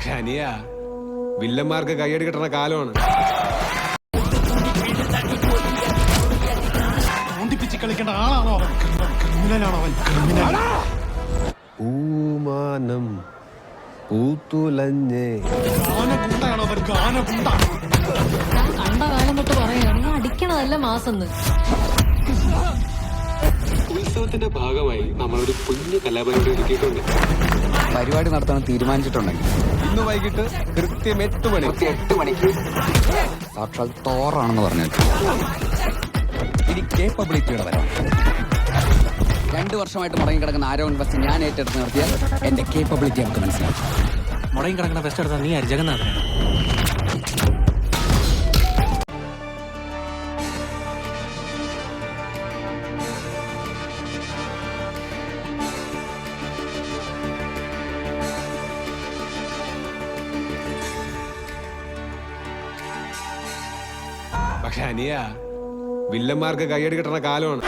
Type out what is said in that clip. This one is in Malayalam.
പക്ഷെ അനിയ വില്ലന്മാർക്ക് കയ്യടി കിട്ടുന്ന കാലമാണ്. കളിക്കേണ്ട ആളാണോ അവൻ? ക്രിമിനലാണോ അവൻ? ക്രിമിനൽ. പൂമാനം പൂത്തുലഞ്ഞേ. ഗാനഗുണ്ടാണോ അവൻ? ഗാനഗുണ്ട. ഞാൻ കണ്ട കാലം തൊട്ട് പറയാണ് അടിക്കണതല്ല മാസെന്ന്. ഉത്സവത്തിന്റെ ഭാഗമായി നമ്മളൊരു കുഞ്ഞു കലാപരിപാടി ഒരുക്കിയിട്ടുണ്ട്. പരിപാടി നടത്താൻ തീരുമാനിച്ചിട്ടുണ്ടെങ്കിൽ ഇന്ന് വൈകിട്ട് കൃത്യം 8 മണിക്ക് സാക്ഷാൽ തോറാണെന്ന് പറഞ്ഞു. ഇനി കേപ്പബിലിറ്റിയുടെ വരാം. 2 വർഷമായിട്ട് മുടങ്ങിക്കിടക്കുന്ന ആരോ ഇൻവെസ്റ്റ് ഞാൻ ഏറ്റെടുത്ത് നിർത്തിയാൽ എന്റെ കേപ്പബിലിറ്റി നമുക്ക് മനസ്സിലാവും. മുടങ്ങി കിടക്കുന്ന ഫെസ്റ്റ് എടുത്താൽ നീ ആര്? ജഗന്നാഥൻ. പക്ഷെ അനിയ വില്ലന്മാർക്ക് കയ്യടി കിട്ടുന്ന കാലമാണ്.